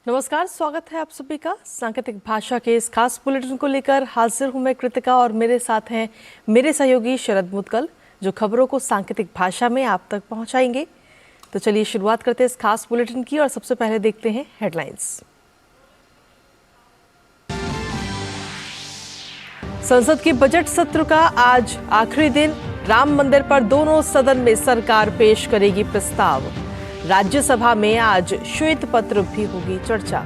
नमस्कार, स्वागत है आप सभी का सांकेतिक भाषा के इस खास बुलेटिन को लेकर हाजिर हूं मैं कृतिका और मेरे साथ हैं मेरे सहयोगी शरद मुदगल जो खबरों को सांकेतिक भाषा में आप तक पहुंचाएंगे। तो चलिए शुरुआत करते हैं इस खास बुलेटिन की और सबसे पहले देखते हैं हेडलाइंस। संसद के बजट सत्र का आज आखिरी दिन। राम मंदिर पर दोनों सदन में सरकार पेश करेगी प्रस्ताव। राज्यसभा में आज श्वेत पत्र भी होगी चर्चा।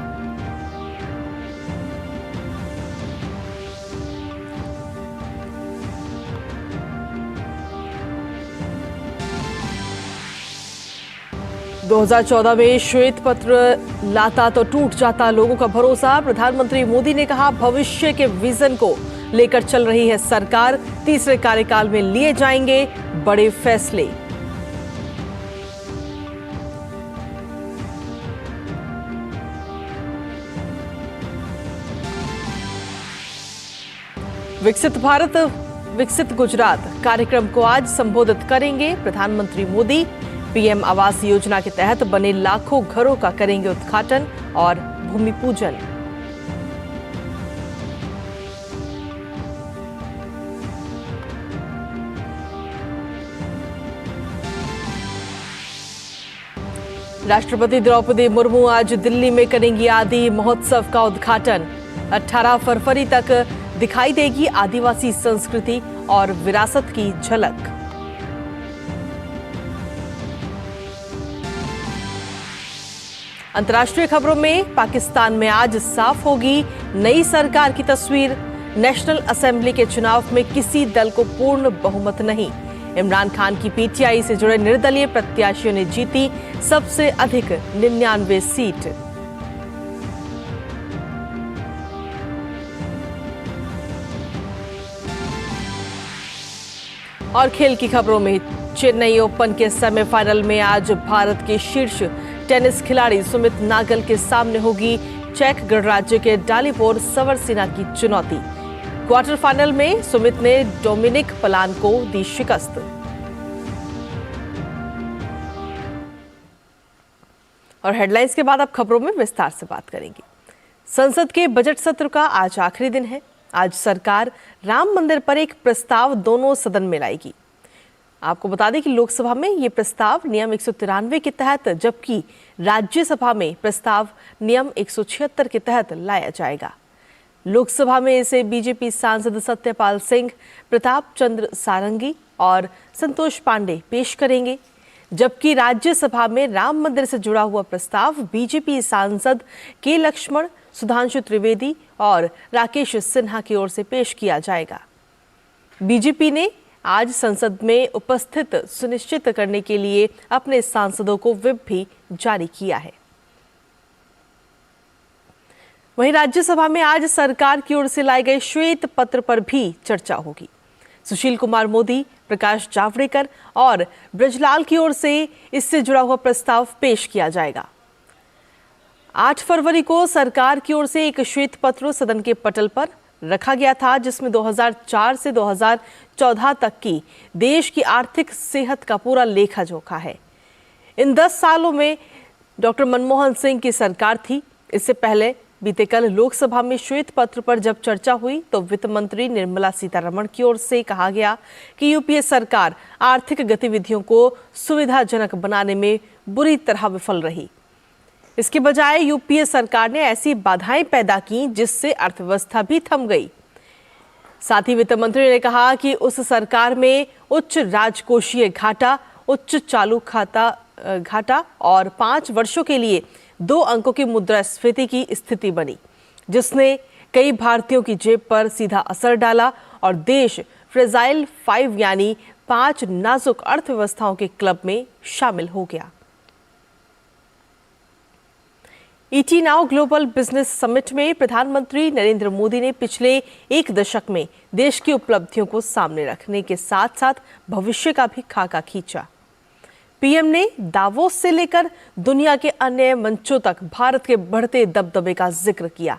(2014) में श्वेत पत्र लाता तो टूट जाता लोगों का भरोसा। प्रधानमंत्री मोदी ने कहा भविष्य के विजन को लेकर चल रही है सरकार। तीसरे कार्यकाल में लिए जाएंगे बड़े फैसले। विकसित भारत विकसित गुजरात कार्यक्रम को आज संबोधित करेंगे प्रधानमंत्री मोदी। पीएम आवास योजना के तहत बने लाखों घरों का करेंगे उद्घाटन और भूमि पूजन। राष्ट्रपति द्रौपदी मुर्मू आज दिल्ली में करेंगी आदि महोत्सव का उद्घाटन। 18 फरवरी तक दिखाई देगी आदिवासी संस्कृति और विरासत की झलक। अंतर्राष्ट्रीय खबरों में पाकिस्तान में आज साफ होगी नई सरकार की तस्वीर। नेशनल असेंबली के चुनाव में किसी दल को पूर्ण बहुमत नहीं। इमरान खान की पीटीआई से जुड़े निर्दलीय प्रत्याशियों ने जीती सबसे अधिक 99 सीट। और खेल की खबरों में चेन्नई ओपन के सेमीफाइनल में आज भारत के शीर्ष टेनिस खिलाड़ी सुमित नागल के सामने होगी चेक गणराज्य के डालिबोर सवरसिना की चुनौती। क्वार्टर फाइनल में सुमित ने डोमिनिक पलान को दी शिकस्त। और हेडलाइंस के बाद अब खबरों में विस्तार से बात करेंगे। संसद के बजट सत्र का आज आखिरी दिन है। आज सरकार राम मंदिर पर एक प्रस्ताव दोनों सदन में लाएगी। आपको बता दें कि लोकसभा में ये प्रस्ताव नियम 193 के तहत, जबकि राज्यसभा में प्रस्ताव नियम 176 के तहत लाया जाएगा। लोकसभा में इसे बीजेपी सांसद सत्यपाल सिंह, प्रताप चंद्र सारंगी और संतोष पांडे पेश करेंगे, जबकि राज्यसभा में राम मंदिर से जुड़ा हुआ प्रस्ताव बीजेपी सांसद के लक्ष्मण, सुधांशु त्रिवेदी और राकेश सिन्हा की ओर से पेश किया जाएगा। बीजेपी ने आज संसद में उपस्थित सुनिश्चित करने के लिए अपने सांसदों को व्हिप भी जारी किया है। वहीं राज्यसभा में आज सरकार की ओर से लाए गए श्वेत पत्र पर भी चर्चा होगी। सुशील कुमार मोदी, प्रकाश जावड़ेकर और ब्रजलाल की ओर से इससे जुड़ा हुआ प्रस्ताव पेश किया जाएगा। 8 फरवरी को सरकार की ओर से एक श्वेत पत्र सदन के पटल पर रखा गया था, जिसमें 2004 से 2014 तक की देश की आर्थिक सेहत का पूरा लेखा जोखा है। इन 10 सालों में डॉक्टर मनमोहन सिंह की सरकार थी। इससे पहले बीते कल लोकसभा में श्वेत पत्र पर जब चर्चा हुई तो वित्त मंत्री निर्मला सीतारमण की ओर से कहा गया कि यूपीए सरकार आर्थिक गतिविधियों को सुविधाजनक बनाने में बुरी तरह विफल रही। इसके बजाय यूपीए सरकार ने ऐसी बाधाएं पैदा की जिससे अर्थव्यवस्था भी थम गई। साथ ही वित्त मंत्री ने कहा कि उस सरकार में उच्च राजकोषीय घाटा, उच्च चालू खाता घाटा और 5 वर्षों के लिए 2 अंकों की मुद्रास्फीति की स्थिति बनी, जिसने कई भारतीयों की जेब पर सीधा असर डाला और देश फ्रेजाइल 5 यानी 5 नाजुक अर्थव्यवस्थाओं के क्लब में शामिल हो गया। ET now global business summit में प्रधानमंत्री नरेंद्र मोदी ने पिछले 1 दशक में देश की उपलब्धियों को सामने रखने के साथ साथ भविष्य का भी खाका खींचा। पीएम ने दावोस से लेकर दुनिया के अन्य मंचों तक भारत के बढ़ते दबदबे का जिक्र किया।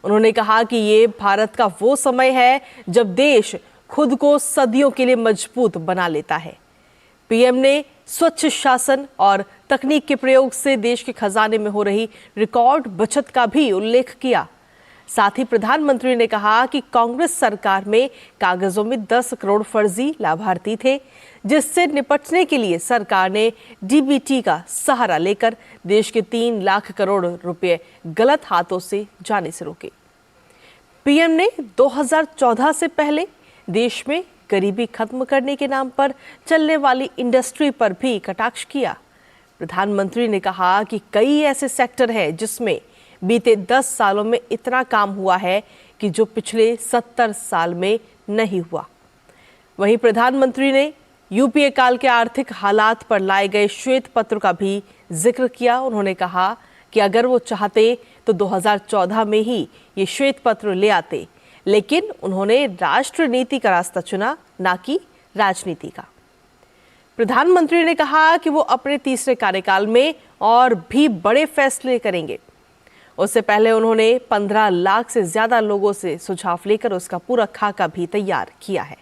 उन्होंने कहा कि ये भारत का वो समय है जब देश खुद को सदियों के लिए मजबूत बना लेता है। पीएम ने स्वच्छ शासन और तकनीक के प्रयोग से देश के खजाने में हो रही रिकॉर्ड बचत का भी उल्लेख किया। साथ ही प्रधानमंत्री ने कहा कि कांग्रेस सरकार में कागजों में 10 करोड़ फर्जी लाभार्थी थे, जिससे निपटने के लिए सरकार ने डीबीटी का सहारा लेकर देश के 3 लाख करोड़ रुपए गलत हाथों से जाने से रोके। पीएम ने 2014 से पहले देश में गरीबी खत्म करने के नाम पर चलने वाली इंडस्ट्री पर भी कटाक्ष किया। प्रधानमंत्री ने कहा कि कई ऐसे सेक्टर हैं जिसमें बीते 10 सालों में इतना काम हुआ है कि जो पिछले 70 साल में नहीं हुआ। वहीं प्रधानमंत्री ने यूपीए काल के आर्थिक हालात पर लाए गए श्वेत पत्र का भी जिक्र किया। उन्होंने कहा कि अगर वो चाहते तो 2014 में ही ये श्वेत पत्र ले आते, लेकिन उन्होंने राष्ट्र नीति का रास्ता चुना, ना कि राजनीति का। प्रधानमंत्री ने कहा कि वो अपने तीसरे कार्यकाल में और भी बड़े फैसले करेंगे। उससे पहले उन्होंने 15 लाख से ज्यादा लोगों से सुझाव लेकर उसका पूरा खाका भी तैयार किया है।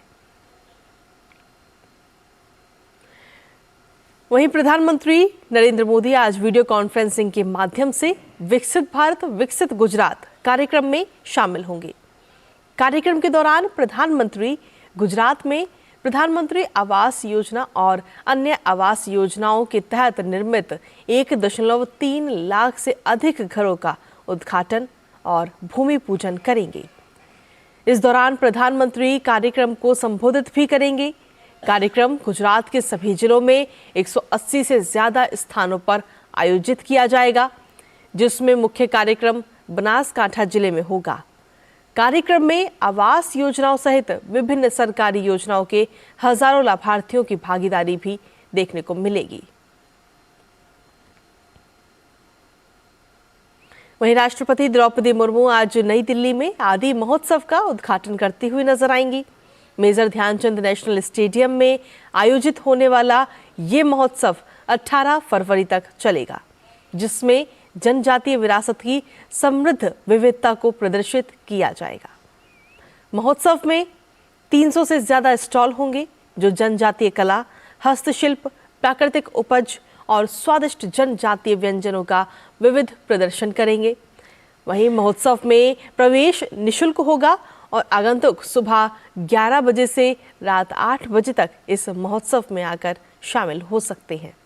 वहीं प्रधानमंत्री नरेंद्र मोदी आज वीडियो कॉन्फ्रेंसिंग के माध्यम से विकसित भारत विकसित गुजरात कार्यक्रम में शामिल होंगे। कार्यक्रम के दौरान प्रधानमंत्री गुजरात में प्रधानमंत्री आवास योजना और अन्य आवास योजनाओं के तहत निर्मित 1.3 लाख से अधिक घरों का उद्घाटन और भूमि पूजन करेंगे। इस दौरान प्रधानमंत्री कार्यक्रम को संबोधित भी करेंगे। कार्यक्रम गुजरात के सभी जिलों में 180 से ज्यादा स्थानों पर आयोजित किया जाएगा, जिसमें मुख्य कार्यक्रम बनासकांठा जिले में होगा। कार्यक्रम में आवास योजनाओं सहित विभिन्न सरकारी योजनाओं के हजारों लाभार्थियों की भागीदारी भी देखने को मिलेगी। वहीं राष्ट्रपति द्रौपदी मुर्मू आज नई दिल्ली में आदि महोत्सव का उद्घाटन करती हुई नजर आएंगी। मेजर ध्यानचंद नेशनल स्टेडियम में आयोजित होने वाला ये महोत्सव 18 फरवरी तक चलेगा, जिसमें जनजातीय विरासत की समृद्ध विविधता को प्रदर्शित किया जाएगा। महोत्सव में 300 से ज्यादा स्टॉल होंगे, जो जनजातीय कला, हस्तशिल्प, प्राकृतिक उपज और स्वादिष्ट जनजातीय व्यंजनों का विविध प्रदर्शन करेंगे। वहीं महोत्सव में प्रवेश निःशुल्क होगा और आगंतुक सुबह 11 बजे से रात 8 बजे तक इस महोत्सव में आकर शामिल हो सकते हैं।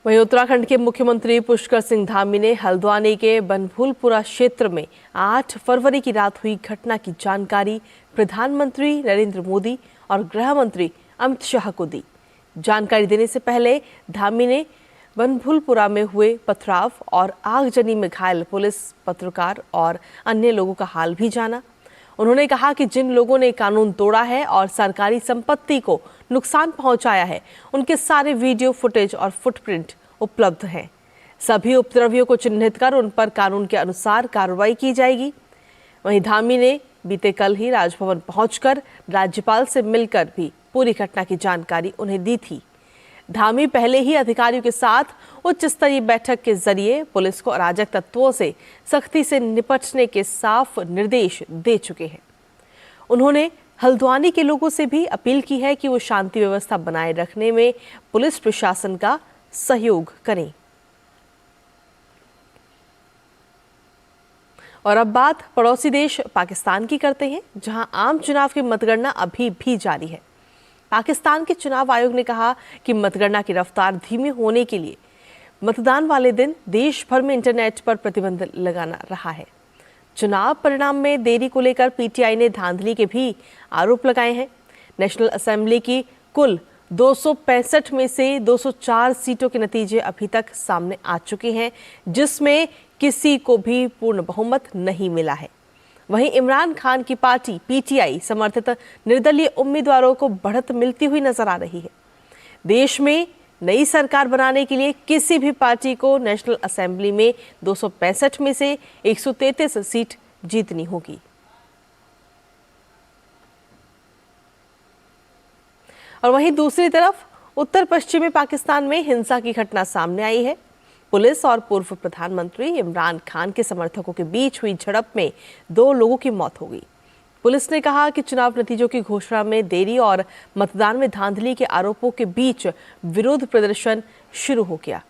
वहीं उत्तराखंड के मुख्यमंत्री पुष्कर सिंह धामी ने हल्द्वानी के बनभूलपुरा क्षेत्र में 8 फरवरी की रात हुई घटना की जानकारी प्रधानमंत्री नरेंद्र मोदी और गृह मंत्री अमित शाह को दी। जानकारी देने से पहले धामी ने बनभूलपुरा में हुए पथराव और आगजनी में घायल पुलिस, पत्रकार और अन्य लोगों का हाल भी जाना। उन्होंने कहा कि जिन लोगों ने कानून तोड़ा है और सरकारी संपत्ति को नुकसान पहुंचाया है, उनके सारे वीडियो फुटेज और फुटप्रिंट उपलब्ध हैं। सभी उपद्रवियों को चिन्हित कर उन पर कानून के अनुसार कार्रवाई की जाएगी। वहीं धामी ने बीते कल ही राजभवन पहुंचकर राज्यपाल से मिलकर भी पूरी घटना की जानकारी उन्हें दी थी। धामी पहले ही अधिकारियों के साथ उच्च स्तरीय बैठक के जरिए पुलिस को अराजक तत्वों से सख्ती से निपटने के साफ निर्देश दे चुके हैं। उन्होंने हल्द्वानी के लोगों से भी अपील की है कि वो शांति व्यवस्था बनाए रखने में पुलिस प्रशासन का सहयोग करें। और अब बात पड़ोसी देश पाकिस्तान की करते हैं, जहां आम चुनाव की मतगणना अभी भी जारी है। पाकिस्तान के चुनाव आयोग ने कहा कि मतगणना की रफ्तार धीमी होने के लिए मतदान वाले दिन देश भर में इंटरनेट पर प्रतिबंध लगाना रहा है। चुनाव परिणाम में देरी को लेकर पीटीआई ने धांधली के भी आरोप लगाए हैं। नेशनल असेंबली की कुल 265 में से 204 सीटों के नतीजे अभी तक सामने आ चुके हैं, जिसमें किसी को भी पूर्ण बहुमत नहीं मिला है। वहीं इमरान खान की पार्टी पीटीआई समर्थित निर्दलीय उम्मीदवारों को बढ़त मिलती हुई नजर आ रही है। देश में नई सरकार बनाने के लिए किसी भी पार्टी को नेशनल असेंबली में 265 में से 133 सीट जीतनी होगी। और वहीं दूसरी तरफ उत्तर पश्चिमी पाकिस्तान में हिंसा की घटना सामने आई है। पुलिस और पूर्व प्रधानमंत्री इमरान खान के समर्थकों के बीच हुई झड़प में 2 लोगों की मौत हो गई। पुलिस ने कहा कि चुनाव नतीजों की घोषणा में देरी और मतदान में धांधली के आरोपों के बीच विरोध प्रदर्शन शुरू हो गया।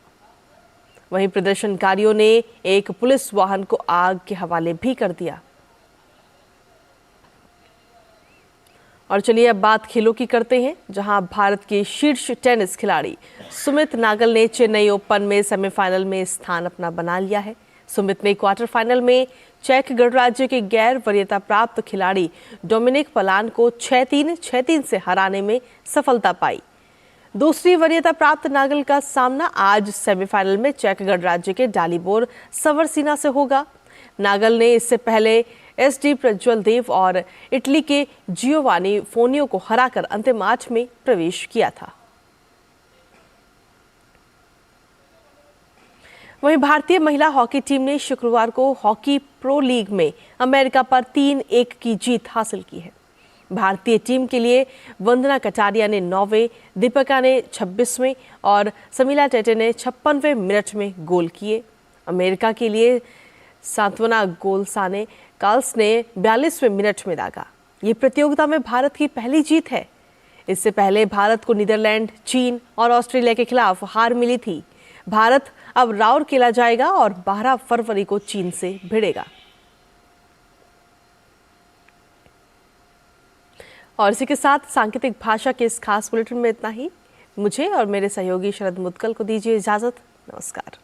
वहीं प्रदर्शनकारियों ने एक पुलिस वाहन को आग के हवाले भी कर दिया। और चलिए अब बात खेलों की करते हैं, जहां भारत के शीर्ष टेनिस खिलाड़ी सुमित नागल ने चेन्नई ओपन में सेमीफाइनल में स्थान अपना बना लिया है। सुमित ने क्वार्टर फाइनल में चेक गणराज्य के गैर वरीयता प्राप्त खिलाड़ी डोमिनिक पलान को 6-3, 6-3 से हराने में सफलता पाई। दूसरी वरीयता प्राप्त नागल का सामना आज सेमीफाइनल में चेक गणराज्य के डालिबोर सवरसिना से होगा। नागल ने इससे पहले SD प्रज्वल देव और इटली के जियोवानी फोनियो को हराकर अंतिम 8 में प्रवेश किया था। वहीं भारतीय महिला हॉकी टीम ने शुक्रवार को हॉकी प्रो लीग में अमेरिका पर 3-1 की जीत हासिल की है। भारतीय टीम के लिए वंदना कटारिया ने 9वें, दीपिका ने 26वें और समीला टेटे ने 56वें मिनट में गोल किए। अमेरिका के लिए सांत्वना गोलसाने कार्ल्स ने 42वें मिनट में दागा। ये प्रतियोगिता में भारत की पहली जीत है। इससे पहले भारत को नीदरलैंड, चीन और ऑस्ट्रेलिया के खिलाफ हार मिली थी। भारत अब राउरकेला जाएगा और 12 फरवरी को चीन से भिड़ेगा। और इसी के साथ सांकेतिक भाषा के इस खास बुलेटिन में इतना ही। मुझे और मेरे सहयोगी शरद मुदगल को दीजिए इजाजत। नमस्कार।